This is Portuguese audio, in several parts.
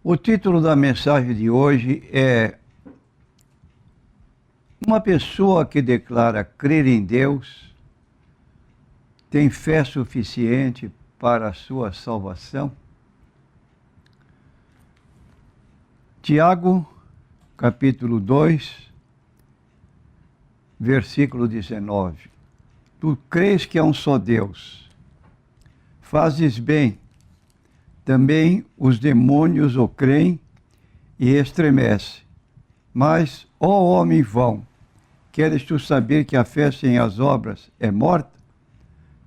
O título da mensagem de hoje é Uma pessoa que declara crer em Deus tem fé suficiente para a sua salvação? Tiago, capítulo 2, versículo 19. Tu crês que há um só Deus, fazes bem. Também os demônios o creem e estremecem. Mas, ó homem vão, queres tu saber que a fé sem as obras é morta?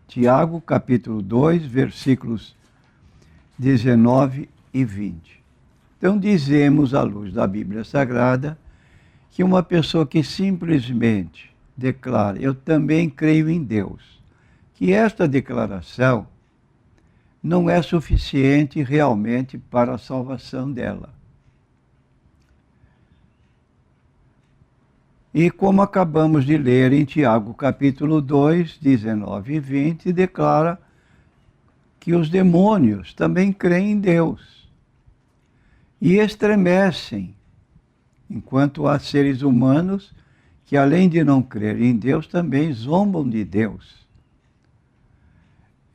Tiago, capítulo 2, versículos 19 e 20. Então, dizemos, à luz da Bíblia Sagrada, que uma pessoa que simplesmente declara, eu também creio em Deus, que esta declaração não é suficiente realmente para a salvação dela. E como acabamos de ler em Tiago capítulo 2, 19 e 20, declara que os demônios também creem em Deus e estremecem, enquanto há seres humanos que, além de não crer em Deus, também zombam de Deus.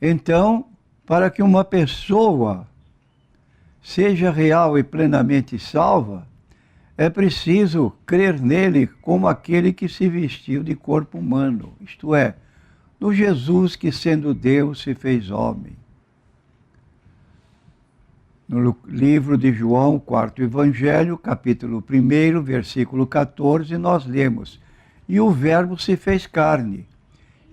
Então, para que uma pessoa seja real e plenamente salva, é preciso crer nele como aquele que se vestiu de corpo humano, isto é, no Jesus que, sendo Deus, se fez homem. No livro de João, quarto Evangelho, capítulo 1, versículo 14, nós lemos: E o Verbo se fez carne,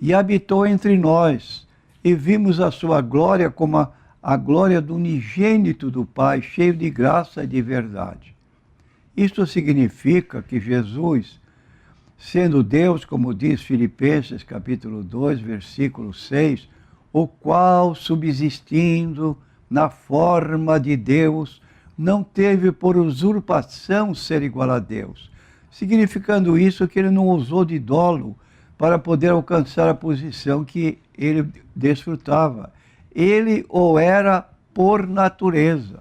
e habitou entre nós, e vimos a sua glória como a glória do unigênito do Pai, cheio de graça e de verdade. Isto significa que Jesus, sendo Deus, como diz Filipenses capítulo 2, versículo 6, o qual, subsistindo na forma de Deus, não teve por usurpação ser igual a Deus, significando isso que ele não usou de dolo para poder alcançar a posição que ele desfrutava. Ele o era por natureza,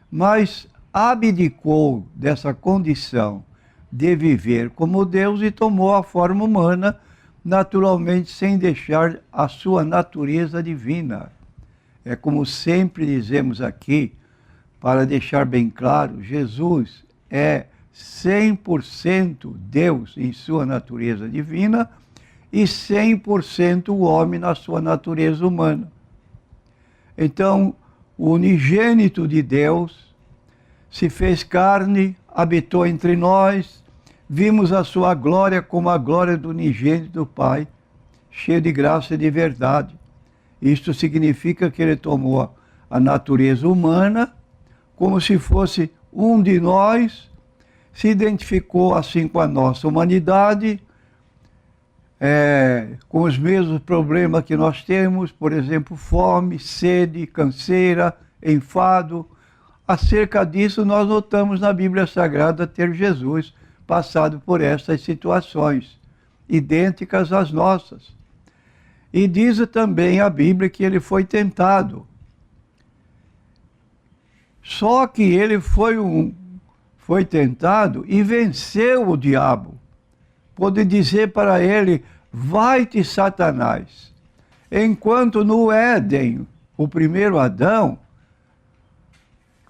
mas abdicou dessa condição de viver como Deus e tomou a forma humana, naturalmente sem deixar a sua natureza divina. É como sempre dizemos aqui, para deixar bem claro, Jesus é 100% Deus em sua natureza divina e 100% o homem na sua natureza humana. Então, o unigênito de Deus se fez carne, habitou entre nós, vimos a sua glória como a glória do unigênito do Pai, cheio de graça e de verdade. Isto significa que ele tomou a natureza humana como se fosse um de nós, se identificou assim com a nossa humanidade, com os mesmos problemas que nós temos, por exemplo, fome, sede, canseira, enfado. Acerca disso, nós notamos na Bíblia Sagrada ter Jesus passado por essas situações, idênticas às nossas. E diz também a Bíblia que ele foi tentado. Só que ele foi tentado e venceu o diabo. Pode dizer para ele, vai-te, Satanás. Enquanto no Éden, o primeiro Adão,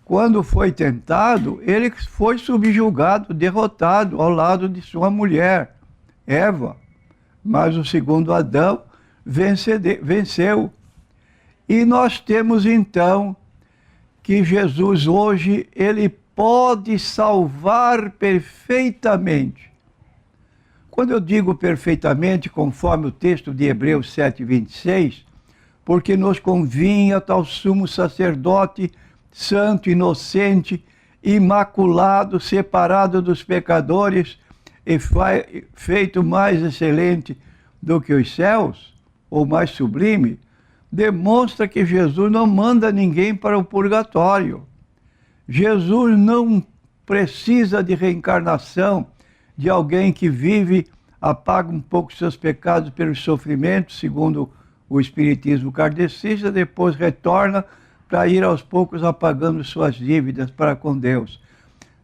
quando foi tentado, ele foi subjugado, derrotado ao lado de sua mulher, Eva. Mas o segundo Adão venceu. E nós temos então que Jesus hoje, ele pode salvar perfeitamente. Quando eu digo perfeitamente, conforme o texto de Hebreus 7:26, porque nos convinha tal sumo sacerdote, santo, inocente, imaculado, separado dos pecadores e feito mais excelente do que os céus, ou mais sublime, demonstra que Jesus não manda ninguém para o purgatório. Jesus não precisa de reencarnação de alguém que vive, apaga um pouco seus pecados pelos sofrimentos, segundo o espiritismo kardecista, depois retorna para ir aos poucos apagando suas dívidas para com Deus.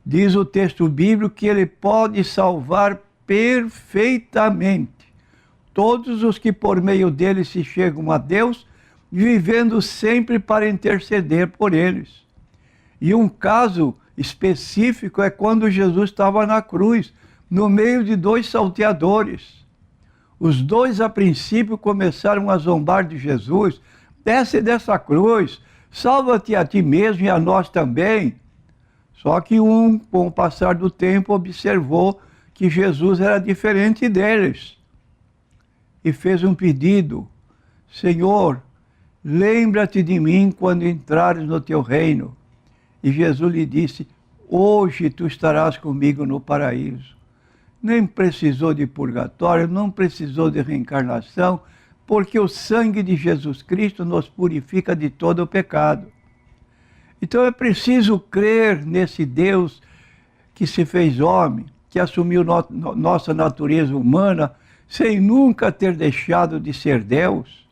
Diz o texto bíblico que ele pode salvar perfeitamente todos os que por meio dele se chegam a Deus, vivendo sempre para interceder por eles. E um caso específico é quando Jesus estava na cruz, no meio de dois salteadores. Os dois, a princípio, começaram a zombar de Jesus. Desce dessa cruz, salva-te a ti mesmo e a nós também. Só que um, com o passar do tempo, observou que Jesus era diferente deles. E fez um pedido: Senhor, lembra-te de mim quando entrares no teu reino. E Jesus lhe disse: hoje tu estarás comigo no paraíso. Nem precisou de purgatório, não precisou de reencarnação, porque o sangue de Jesus Cristo nos purifica de todo o pecado. Então é preciso crer nesse Deus que se fez homem, que assumiu nossa natureza humana, sem nunca ter deixado de ser Deus.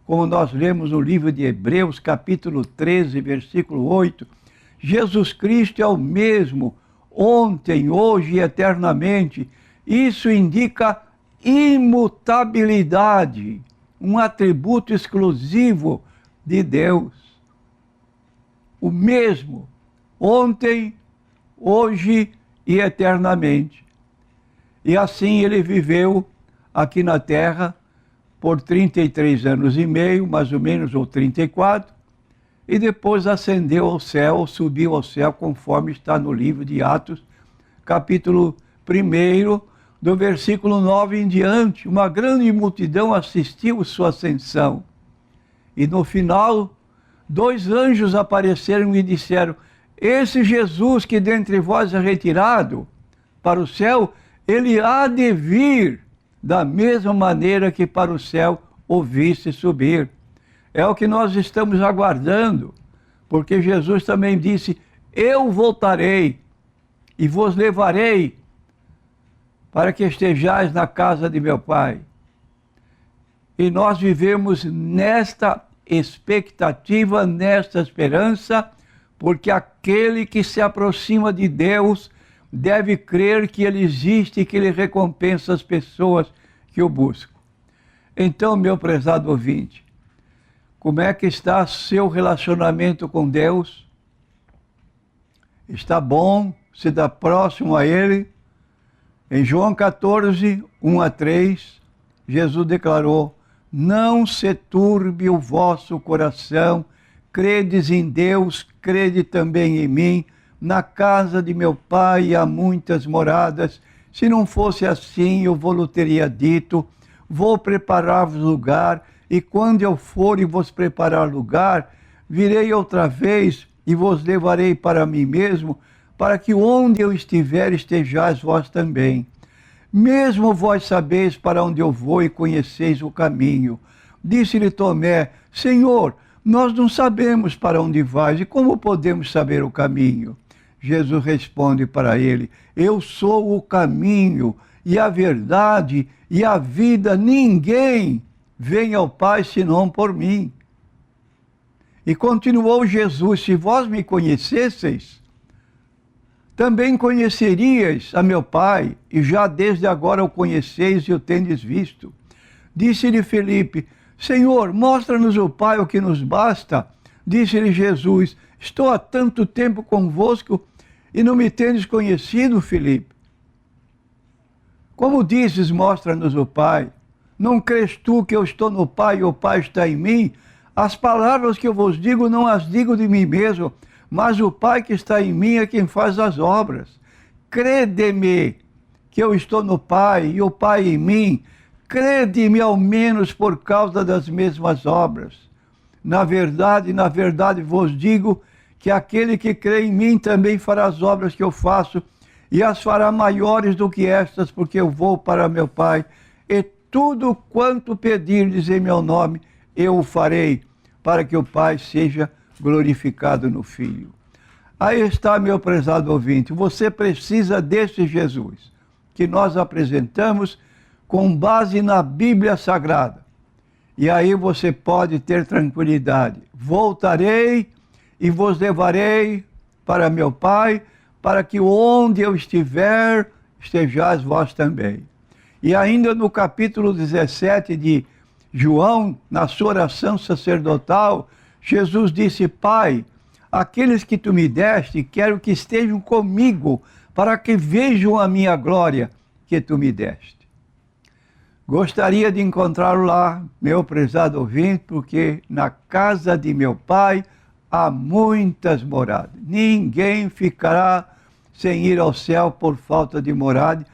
Como nós lemos no livro de Hebreus, capítulo 13, versículo 8, Jesus Cristo é o mesmo, ontem, hoje e eternamente. Isso indica imutabilidade, um atributo exclusivo de Deus. O mesmo, ontem, hoje e eternamente. E assim ele viveu aqui na terra por 33 anos e meio, mais ou menos, ou 34, e depois ascendeu ao céu, subiu ao céu, conforme está no livro de Atos, capítulo 1, do versículo 9 em diante. Uma grande multidão assistiu sua ascensão. E no final, 2 anjos apareceram e disseram: esse Jesus que dentre vós é retirado para o céu, ele há de vir da mesma maneira que para o céu o viste subir. É o que nós estamos aguardando, porque Jesus também disse: eu voltarei e vos levarei para que estejais na casa de meu Pai. E nós vivemos nesta expectativa, nesta esperança, porque aquele que se aproxima de Deus deve crer que ele existe e que ele recompensa as pessoas que o buscam. Então, meu prezado ouvinte, como é que está seu relacionamento com Deus? Está bom? Se dá próximo a Ele? Em João 14, 1-3, Jesus declarou: não se turbe o vosso coração, credes em Deus, crede também em mim. Na casa de meu Pai há muitas moradas. Se não fosse assim, eu vou-lhe teria dito: vou preparar-vos lugar, e quando eu for e vos preparar lugar, virei outra vez e vos levarei para mim mesmo, para que onde eu estiver estejais vós também. Mesmo vós sabeis para onde eu vou e conheceis o caminho. Disse-lhe Tomé: Senhor, nós não sabemos para onde vais, e como podemos saber o caminho? Jesus responde para ele: eu sou o caminho e a verdade e a vida. Ninguém vem ao Pai senão por mim. E continuou Jesus: se vós me conhecesseis, também conheceríeis a meu Pai, e já desde agora o conheceis e o tendes visto. Disse-lhe Felipe: Senhor, mostra-nos o Pai, o que nos basta. Disse-lhe Jesus: estou há tanto tempo convosco e não me tendes conhecido, Felipe? Como dizes, mostra-nos o Pai? Não crês tu que eu estou no Pai e o Pai está em mim? As palavras que eu vos digo não as digo de mim mesmo, mas o Pai que está em mim é quem faz as obras. Crede-me que eu estou no Pai e o Pai em mim. Crede-me ao menos por causa das mesmas obras. Na verdade vos digo que aquele que crê em mim também fará as obras que eu faço, e as fará maiores do que estas, porque eu vou para meu Pai, e tudo quanto pedirdes em meu nome, eu o farei, para que o Pai seja glorificado no Filho. Aí está, meu prezado ouvinte, você precisa desse Jesus, que nós apresentamos com base na Bíblia Sagrada. E aí você pode ter tranquilidade. Voltarei e vos levarei para meu Pai, para que onde eu estiver, estejais vós também. E ainda no capítulo 17 de João, na sua oração sacerdotal, Jesus disse: Pai, aqueles que tu me deste, quero que estejam comigo, para que vejam a minha glória que tu me deste. Gostaria de encontrá-lo lá, meu prezado ouvinte, porque na casa de meu Pai há muitas moradas. Ninguém ficará sem ir ao céu por falta de morada,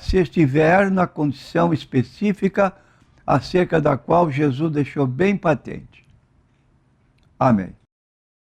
se estiver na condição específica acerca da qual Jesus deixou bem patente. Amém.